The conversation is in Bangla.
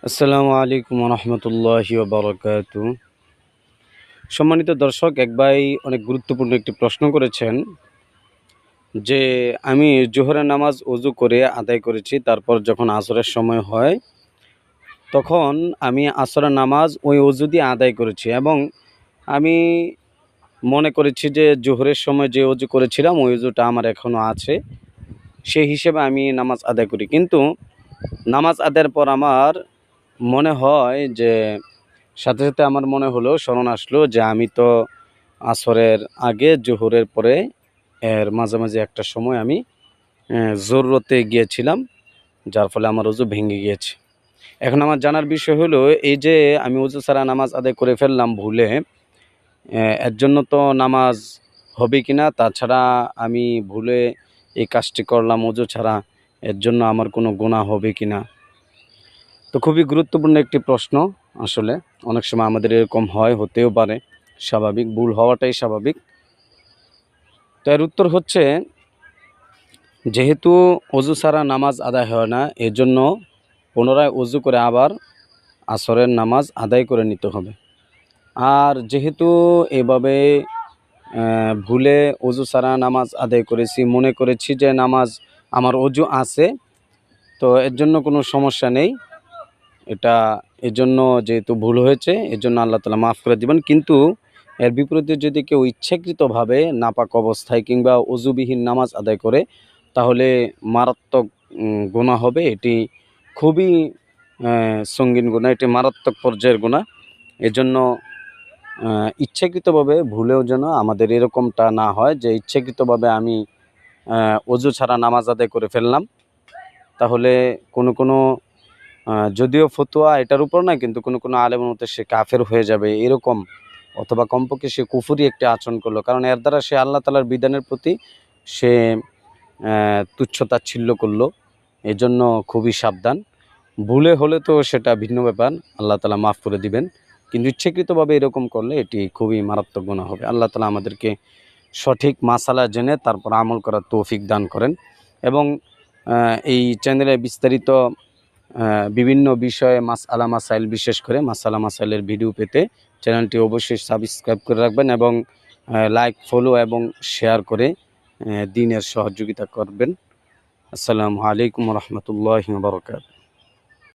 আসসালামু আলাইকুম রহমতুল্লাহি বারাকাতু। সম্মানিত দর্শক, এক ভাই অনেক গুরুত্বপূর্ণ একটি প্রশ্ন করেছেন যে আমি জোহরের নামাজ ওযু করে আদায় করেছি, তারপর যখন আসরের সময় হয় তখন আমি আসরের নামাজ ওই ওযু দিয়ে আদায় করেছি এবং আমি মনে করেছি যে জোহরের সময় যে ওযু করেছিলাম ওই ওযুটা আমার এখনও আছে, সেই হিসেবে আমি নামাজ আদায় করি। কিন্তু নামাজ আদায়ের পর আমার মনে হয় যে সাথে সাথে আমার মনে হলো, স্মরণ আসলো যে আমি তো আসরের আগে জোহরের পরে এর মাঝামাঝি একটা সময় আমি জরুরতে গিয়েছিলাম, যার ফলে আমার ওযু ভেঙে গিয়েছে। এখন আমার জানার বিষয় হলো, এই যে আমি ওযু ছাড়া নামাজ আদায় করে ফেললাম ভুলে, এর জন্য তো নামাজ হবে কিনা, তাছাড়া আমি ভুলে এই কাজটি করলাম ওযু ছাড়া, এর জন্য আমার কোনো গুনাহ হবে কিনা। তো খুবই গুরুত্বপূর্ণ একটি প্রশ্ন। আসলে অনেক সময় আমাদের এরকম হয়, হতেও পারে, স্বাভাবিক, ভুল হওয়াটাই স্বাভাবিক। তো এর উত্তর হচ্ছে, যেহেতু অজু ছাড়া নামাজ আদায় হয় না, এজন্য পুনরায় অজু করে আবার আসরের নামাজ আদায় করে নিতে হবে। আর যেহেতু এভাবে ভুলে অজু ছাড়া নামাজ আদায় করেছি, মনে করেছি যে নামাজ আমার অজু আছে, তো এর জন্য কোনো সমস্যা নেই। এটা এজন্য যেহেতু ভুল হয়েছে, এজন্য আল্লাহ তাআলা মাফ করে দিবেন। কিন্তু এর বিপরীতে যদি কেউ ইচ্ছাকৃতভাবে নাপাক অবস্থায় কিংবা ওযুবিহীন নামাজ আদায় করে, তাহলে মারাত্মক গুনাহ হবে। এটি খুবই সঙ্গীন গুনাহ, এটি মারাত্মক পর্যায়ের গুনাহ। এজন্য ইচ্ছাকৃতভাবে ভুলেও যেন আমাদের এরকমটা না হয় যে ইচ্ছাকৃতভাবে আমি ওযু ছাড়া নামাজ আদায় করে ফেললাম। তাহলে কোনো যদিও ফতোয়া এটার উপর না, কিন্তু কোনো আলেমের মতে সে কাফের হয়ে যাবে এরকম, অথবা কমপক্ষে সে কুফরি একটি আচরণ করলো, কারণ এর দ্বারা সে আল্লাহ তাআলার বিধানের প্রতি সে তুচ্ছ-তাচ্ছিল্য করলো। এজন্য খুবই সাবধান। ভুলে হলে তো সেটা ভিন্ন ব্যাপার, আল্লাহ তাআলা মাফ করে দিবেন। কিন্তু ইচ্ছাকৃতভাবে এরকম করলে এটি খুবই মারাত্মক গুনাহ হবে। আল্লাহ তাআলা আমাদেরকে সঠিক মাসালা জেনে তারপর আমল করার তৌফিক দান করেন। এবং এই চ্যানেলে বিস্তারিত বিভিন্ন বিষয়ে মাসআলা মাসাইল, বিশেষ করে মাসআলা মাসাইলের ভিডিও পেতে চ্যানেলটি অবশ্যই সাবস্ক্রাইব করে রাখবেন এবং লাইক, ফলো এবং শেয়ার করে দ্বীনের সহযোগিতা করবেন। আসসালামু আলাইকুম ওয়া রাহমাতুল্লাহি ওয়া বারাকাতুহু।